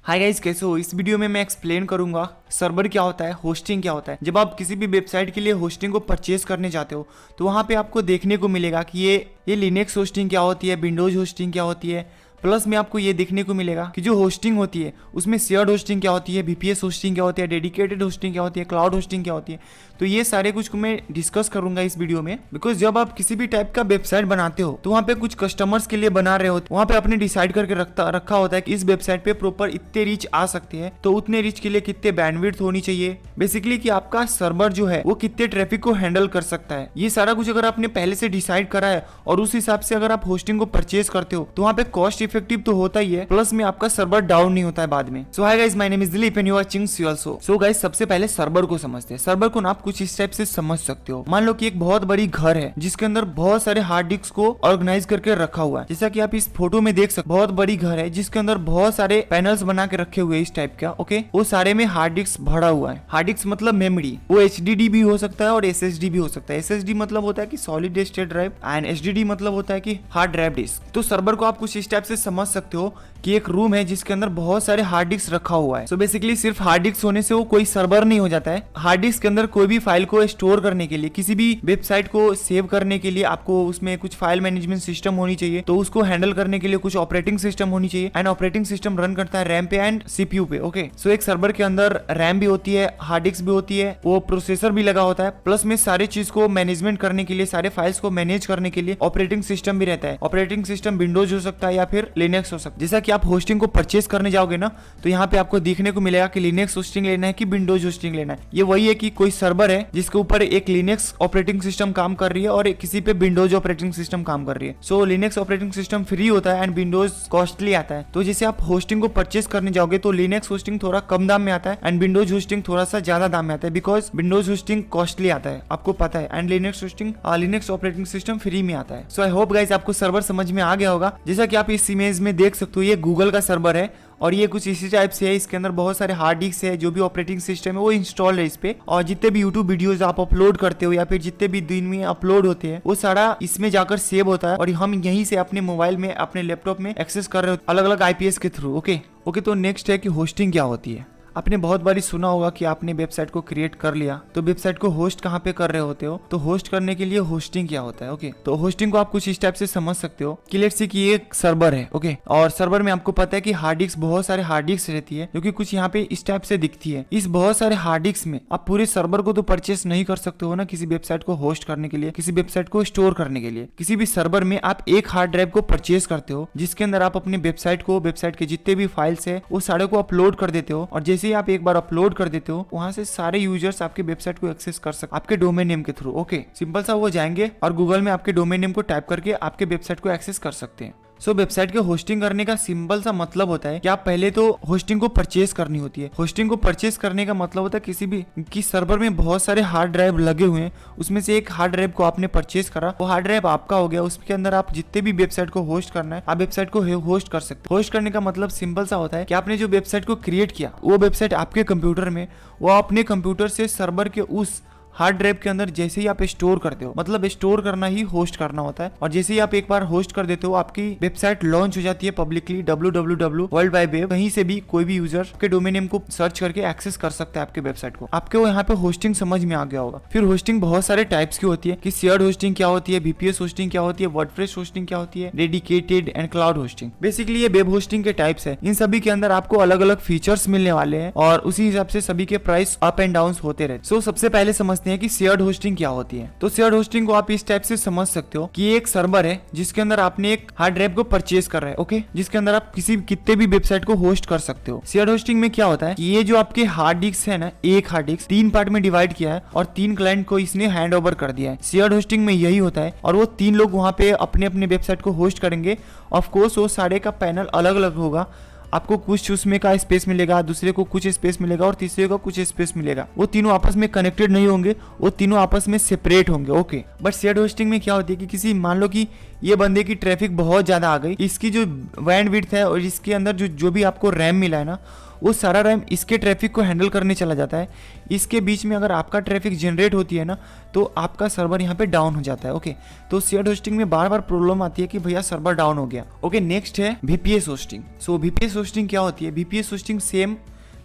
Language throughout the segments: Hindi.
हाय गाइस, कैसे हो। इस वीडियो में मैं एक्सप्लेन करूंगा सर्वर क्या होता है, होस्टिंग क्या होता है। जब आप किसी भी वेबसाइट के लिए होस्टिंग को परचेज करने जाते हो तो वहां पे आपको देखने को मिलेगा कि ये लिनक्स होस्टिंग क्या होती है, विंडोज होस्टिंग क्या होती है। प्लस में आपको ये देखने को मिलेगा कि जो होस्टिंग होती है उसमें शेयर्ड होस्टिंग क्या होती है, वीपीएस होस्टिंग क्या होती है, डेडिकेटेड होस्टिंग क्या होती है, क्लाउड होस्टिंग क्या होती है। तो ये सारे कुछ को मैं डिस्कस करूंगा इस वीडियो में। बिकॉज जब आप किसी भी टाइप का वेबसाइट बनाते हो तो वहाँ पे कुछ कस्टमर्स के लिए बना रहे हो, वहाँ पे आपने डिसाइड करके रखा होता है कि इस वेबसाइट पे प्रॉपर इतने रीच आ सकते हैं, तो उतने रीच के लिए कितने बैंडविड्थ होनी चाहिए, बेसिकली कि आपका सर्वर जो है वो कितने ट्रैफिक को हैंडल कर सकता है। ये सारा कुछ अगर आपने पहले से डिसाइड करा है और उस हिसाब से अगर आप होस्टिंग को परचेज करते हो तो वहाँ पे कॉस्ट इफेक्टिव तो होता ही है, प्लस में आपका सर्वर डाउन नहीं होता है बाद में। So hi guys, my name is Dilip and you are watching सियल शो। सो गाइस, सबसे पहले सर्वर को समझते हैं। सर्वर को ना आप कुछ इस टाइप से समझ सकते हो। मान लो कि एक बहुत बड़ी घर है जिसके अंदर बहुत सारे हार्ड डिस्क को ऑर्गेनाइज करके रखा हुआ है। जैसा कि आप इस फोटो में देख सकते, बहुत बड़ी घर है जिसके अंदर बहुत सारे पैनल्स बना के रखे हुए इस टाइप का। ओके, वो सारे में हार्ड डिस्क भरा हुआ है। हार्ड डिस्क मतलब मेमोरी, वो एचडीडी भी हो सकता है और एसएसडी भी हो सकता है। एसएसडी मतलब होता है कि solid state drive and HDD मतलब होता है कि हार्ड ड्राइव डिस्क। तो सर्वर को आप कुछ इस टाइप से समझ सकते हो कि एक रूम है जिसके अंदर बहुत सारे हार्ड डिस्क रखा हुआ है। सो बेसिकली सिर्फ हार्ड डिस्क होने से वो कोई सर्वर नहीं हो जाता है। हार्ड डिस्क के अंदर कोई भी फाइल को स्टोर करने के लिए, किसी भी वेबसाइट को सेव करने के लिए आपको उसमें कुछ फाइल मैनेजमेंट सिस्टम होनी चाहिए। तो उसको हैंडल करने के लिए कुछ ऑपरेटिंग सिस्टम होनी चाहिए एंड ऑपरेटिंग सिस्टम रन करता है रैम पे एंड सीपीयू पे। ओके, सो एक सर्वर के अंदर रैम भी होती है, हार्ड डिस्क भी होती है, वो प्रोसेसर भी लगा होता है, प्लस में सारी चीज को मैनेजमेंट करने के लिए, सारे फाइल्स को मैनेज करने के लिए ऑपरेटिंग सिस्टम भी रहता है। ऑपरेटिंग सिस्टम विंडोज हो सकता है या फिर लिनक्स हो सकता है। जैसा कि आप होस्टिंग को परचेज करने जाओगे ना, तो यहाँ पे आपको देखने को मिलेगा कि लिनक्स होस्टिंग लेना है कि विंडोज होस्टिंग लेना है। ये वही है कि कोई सर्वर है जिसके ऊपर एक लिनक्स ऑपरेटिंग सिस्टम काम कर रही है और किसी पे विंडोज ऑपरेटिंग सिस्टम काम कर रही है। सो लिनक्स ऑपरेटिंग सिस्टम फ्री होता है एंड विंडोज कॉस्टली आता है। तो जैसे आप होस्टिंग को परचेज करने जाओगे तो लिनक्स होस्टिंग थोड़ा कम दाम में आता है एंड विंडोज होस्टिंग थोड़ा सा ज्यादा दाम में आता है, बिकॉज विंडोज होस्टिंग कॉस्टली आता है, आपको पता है, and Linux hosting Linux operating system free में आता है। सो आई होप गाइस आपको सर्वर समझ में आ गया होगा। जैसा कि आप इस इमेज में देख सकते हो, ये गूगल का सर्वर है और ये कुछ इसी टाइप से है। इसके अंदर बहुत सारे हार्ड डिस्क है, जो भी ऑपरेटिंग सिस्टम है वो इंस्टॉल है इस पे, और जितने भी यूट्यूब वीडियोस आप अपलोड करते हो या फिर जितने भी दिन में अपलोड होते हैं वो सारा इसमें जाकर सेव होता है और हम यहीं से अपने मोबाइल में, अपने लैपटॉप में एक्सेस कर रहे हो अलग अलग आईपीएस के थ्रू। ओके, तो नेक्स्ट है कि होस्टिंग क्या होती है। आपने बहुत बारी सुना होगा कि आपने वेबसाइट को क्रिएट कर लिया तो वेबसाइट को होस्ट कहाँ पे कर रहे होते हो, तो होस्ट करने के लिए होस्टिंग क्या होता है। ओके, तो होस्टिंग को आप कुछ इस टाइप से समझ सकते हो कि लेट्स से कि ये एक सर्वर है। ओके, और सर्वर में आपको पता है कि हार्ड डिस्क, बहुत सारे हार्ड डिस्क रहती है जो कि कुछ यहाँ पे इस टाइप से दिखती है। इस बहुत सारे हार्ड डिस्क में आप पूरे सर्वर को तो परचेस नहीं कर सकते हो ना, किसी वेबसाइट को होस्ट करने के लिए, किसी वेबसाइट को स्टोर करने के लिए। किसी भी सर्वर में आप एक हार्ड ड्राइव को परचेज करते हो जिसके अंदर आप अपने वेबसाइट को, वेबसाइट के जितने भी फाइल्स है वो सारे को अपलोड कर देते हो, और जैसे ही आप एक बार अपलोड कर देते हो वहां से सारे यूजर्स आपके वेबसाइट को एक्सेस कर सकते आपके डोमेन नेम के थ्रू। ओके, सिंपल सा वो जाएंगे और गूगल में आपके डोमेन नेम को टाइप करके आपके वेबसाइट को एक्सेस कर सकते हैं। सो वेबसाइट के होस्टिंग करने का सिंपल सा मतलब होता है कि आप पहले तो होस्टिंग को परचेज करनी होती है। होस्टिंग को परचेज करने का मतलब होता है किसी भी कि सर्वर में बहुत सारे हार्ड ड्राइव लगे हुए हैं, उसमें से एक हार्ड ड्राइव को आपने परचेज करा, वो हार्ड ड्राइव आपका हो गया। उसके अंदर आप जितने भी वेबसाइट को होस्ट करना है आप वेबसाइट को होस्ट कर सकते। होस्ट करने का मतलब सिंपल सा होता है कि आपने जो वेबसाइट को क्रिएट किया वो वेबसाइट आपके कंप्यूटर में, वो अपने कंप्यूटर से सर्वर के उस हार्ड ड्राइव के अंदर जैसे ही आप स्टोर करते हो, मतलब स्टोर करना ही होस्ट करना होता है, और जैसे ही आप एक बार होस्ट कर देते हो आपकी वेबसाइट लॉन्च हो जाती है publicly www world wide web. कहीं से भी कोई भी यूजर के डोमेन नेम को सर्च करके एक्सेस कर सकता है आपके वेबसाइट को। आपके यहाँ पे होस्टिंग समझ में आ गया होगा। फिर होस्टिंग बहुत सारे टाइप्स की होती है कि शेयर्ड होस्टिंग क्या होती है, वीपीएस होस्टिंग क्या होती है, वर्डप्रेस होस्टिंग क्या होती है, dedicated and cloud hosting. Basically ये वेब होस्टिंग के टाइप्स है। इन सभी के अंदर आपको अलग अलग फीचर्स मिलने वाले हैं और उसी हिसाब से सभी के प्राइस अप एंड डाउन होते रहते। सो सबसे पहले समझते हैं कि शेयर्ड होस्टिंग क्या होती है। तो शेयर्ड होस्टिंग को आप इस टाइप से समझ सकते हो कि एक सर्वर है जिसके अंदर आपने एक हार्ड ड्राइव को परचेज कर रहे हैं। ओके, जिसके अंदर आप कितने भी वेबसाइट को होस्ट कर सकते हो। शेयर्ड होस्टिंग में क्या होता है कि ये जो आपके हार्ड डिस्क है ना, एक हार्ड डिस्क 3 पार्ट में डिवाइड किया है और 3 क्लाइंट को इसने हैंड ओवर कर दिया है। शेयर्ड होस्टिंग में यही होता है और वो 3 लोग वहां पे अपने अपने वेबसाइट को होस्ट करेंगे। ऑफ कोर्स वो सारे का पैनल अलग अलग होगा, आपको कुछ उसमें का स्पेस मिलेगा, दूसरे को कुछ स्पेस मिलेगा और तीसरे को कुछ स्पेस मिलेगा। वो तीनों आपस में कनेक्टेड नहीं होंगे, वो तीनों आपस में सेपरेट होंगे। ओके, बट शेयर्ड होस्टिंग में क्या होती है कि किसी, मान लो कि ये बंदे की ट्रैफिक बहुत ज्यादा आ गई, इसकी जो बैंडविड्थ है और इसके अंदर जो भी आपको रैम मिला है ना, वो सारा रैम इसके ट्रैफिक को हैंडल करने चला जाता है। इसके बीच में अगर आपका ट्रैफिक जनरेट होती है ना, तो आपका सर्वर यहाँ पे डाउन हो जाता है। ओके, तो शेयर्ड होस्टिंग में बार बार प्रॉब्लम आती है कि भैया सर्वर डाउन हो गया। ओके, नेक्स्ट है VPS होस्टिंग। सो VPS होस्टिंग क्या होती है? VPS hosting same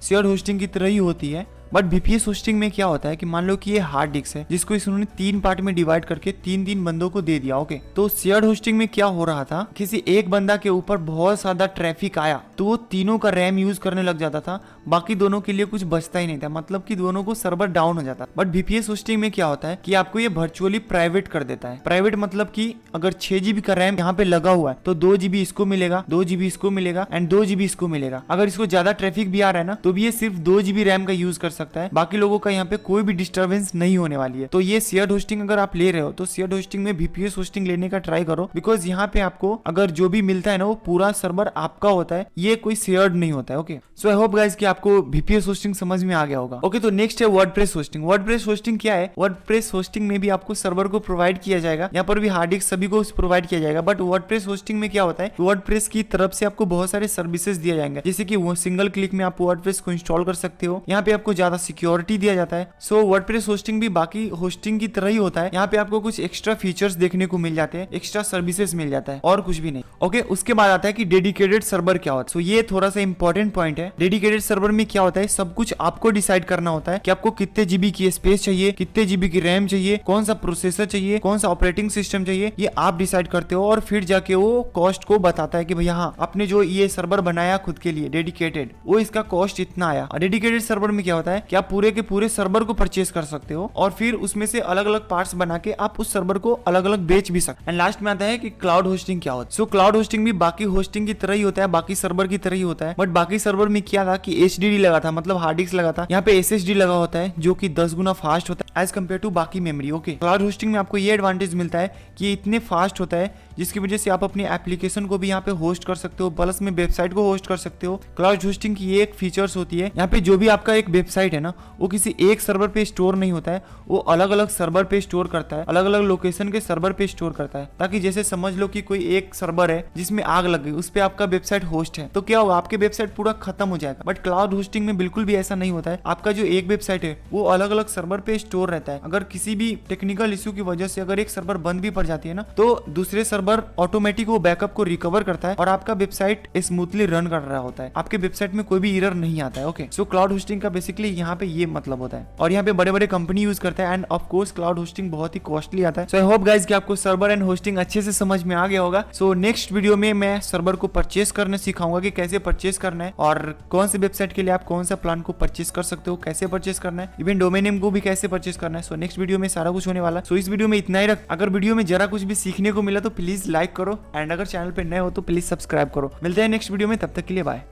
shared hosting की तरह ही होती है, बट VPS होस्टिंग में क्या होता है कि मान लो कि ये हार्ड डिस्क है जिसको इन्होंने 3 पार्ट में डिवाइड करके 3 बंदों को दे दिया। ओके, तो शेयर्ड होस्टिंग में क्या हो रहा था, किसी एक बंदा के ऊपर बहुत ज्यादा ट्रैफिक आया तो वो तीनों का रैम यूज करने लग जाता था, बाकी दोनों के लिए कुछ बचता ही नहीं था, मतलब कि दोनों को सर्वर डाउन हो जाता। बट VPS होस्टिंग में क्या होता है कि आपको ये वर्चुअली प्राइवेट कर देता है। प्राइवेट मतलब कि अगर 6 GB का रैम यहाँ पे लगा हुआ है तो 2 GB इसको मिलेगा, 2 GB इसको मिलेगा एंड 2 GB इसको मिलेगा। अगर इसको ज्यादा ट्रैफिक भी आ रहा है ना, तो भी ये सिर्फ 2 GB रैम का यूज कर सकता है, बाकी लोगों का यहाँ पे कोई भी डिस्टर्बेंस नहीं होने वाली है। तो ये शेयर्ड होस्टिंग अगर आप ले रहे हो तो शेयर्ड होस्टिंग में VPS होस्टिंग लेने का ट्राई करो, बिकॉज यहाँ पे आपको अगर जो भी मिलता है ना वो पूरा सर्वर आपका होता है, ये कोई शेयर्ड नहीं होता है। Okay, so I hope guys कि आपको VPS होस्टिंग समझ में आ गया होगा। ओके, तो नेक्स्ट है वर्डप्रेस होस्टिंग। वर्डप्रेस होस्टिंग क्या है? वर्डप्रेस होस्टिंग में भी आपको सर्वर को प्रोवाइड किया जाएगा, यहाँ पर भी हार्ड डिस्क सभी को प्रोवाइड किया जाएगा। बट वर्डप्रेस होस्टिंग में क्या होता है, वर्डप्रेस की तरफ से आपको बहुत सारे सर्विसेज दिए जाएंगे, जैसे कि वो सिंगल क्लिक में आप वर्डप्रेस को इंस्टॉल कर सकते हो, यहाँ पे आपको ज्यादा सिक्योरिटी दिया जाता है। सो वर्डप्रेस होस्टिंग भी बाकी होस्टिंग की तरह ही होता है, यहाँ पे आपको कुछ एक्स्ट्रा फीचर्स देखने को मिल जाते हैं, एक्स्ट्रा सर्विसेज मिल जाता है और कुछ भी नहीं। ओके, उसके बाद आता है कि डेडिकेटेड सर्वर क्या होता है। सो ये थोड़ा सा इंपॉर्टेंट पॉइंट है। डेडिकेटेड सर्वर में क्या होता है, सब कुछ आपको डिसाइड करना होता है कि आपको कितने GB की स्पेस चाहिए, कितने GB की रैम चाहिए, कौन सा प्रोसेसर चाहिए, कौन सा ऑपरेटिंग सिस्टम चाहिए, ये आप डिसाइड करते हो और फिर जाके वो कॉस्ट को बताता है कि भैया हाँ, आपने जो ये सर्वर बनाया खुद के लिए डेडिकेटेड, वो इसका कॉस्ट इतना आया। डेडिकेटेड सर्वर में क्या होता है कि आप पूरे के पूरे सर्वर को परचेस कर सकते हो और फिर उसमें से अलग अलग पार्ट्स बना के आप उस सर्वर को अलग अलग बेच भी सकते। एंड लास्ट में आता है कि क्लाउड होस्टिंग क्या होता है। सो क्लाउड होस्टिंग भी बाकी होस्टिंग की तरह ही होता है, बाकी सर्वर की तरह ही होता है, बट बाकी सर्वर में क्या था कि HDD लगा था, मतलब हार्ड डिस्क लगा था, यहाँ पे SSD लगा होता है जो कि 10 गुना फास्ट होता है एज कम्पेयर टू बाकी मेमोरी। ओके, क्लाउड होस्टिंग में आपको ये एडवांटेज मिलता है कि ये इतने फास्ट होता है जिसकी वजह से आप अपनी एप्लीकेशन को भी यहाँ पे होस्ट कर सकते हो, प्लस में वेबसाइट को होस्ट कर सकते हो। क्लाउड होस्टिंग की ये एक फीचर्स होती है, यहाँ पे जो भी आपका एक वेबसाइट है ना, वो किसी एक सर्वर पे स्टोर नहीं होता है, वो अलग अलग सर्वर पे स्टोर करता है, अलग अलग लोकेशन के सर्वर पे स्टोर करता है, ताकि जैसे समझ लो कि कोई एक सर्वर है जिसमें आग लग गई, उस पे आपका वेबसाइट होस्ट है, तो क्या होगा, आपके वेबसाइट पूरा खत्म हो जाएगा। बट क्लाउड होस्टिंग में बिल्कुल भी ऐसा नहीं होता है, आपका जो एक वेबसाइट है वो अलग अलग सर्वर पे स्टोर रहता है। अगर किसी भी टेक्निकल इश्यू की वजह से अगर एक सर्वर बंद भी पड़ जाती है ना, तो दूसरे सर्वर ऑटोमेटिक वो बैकअप को रिकवर करता है और आपका वेबसाइट स्मूथली रन कर रहा होता है, आपके वेबसाइट में कोई भी एरर नहीं आता है। ओके, सो क्लाउड होस्टिंग का बेसिकली यहाँ पे ये मतलब होता है और यहाँ पे बड़े बड़े कंपनी यूज करता है end of course cloud hosting बहुत ही कॉस्टली आता है। सो आई होप गाइस कि आपको सर्वर एंड होस्टिंग अच्छे से समझ में आ गया होगा। सो नेक्स्ट वीडियो में मैं सर्वर को परचेस करना सिखाऊंगा कि कैसे परचेस करना है और कौन से वेबसाइट के लिए आप कौन सा प्लान को परचेस कर सकते हो, कैसे परचेस करना है, इवन डोमेन नेम को भी कैसे परचेस करना है। सो नेक्स्ट वीडियो में सारा कुछ होने वाला है। सो इस वीडियो में इतना ही रख। अगर वीडियो में जरा कुछ भी सीखने को मिला तो प्लीज लाइक करो एंड अगर चैनल पे नए हो तो प्लीज सब्सक्राइब करो। मिलते हैं नेक्स्ट वीडियो में, तब तक के लिए बाय।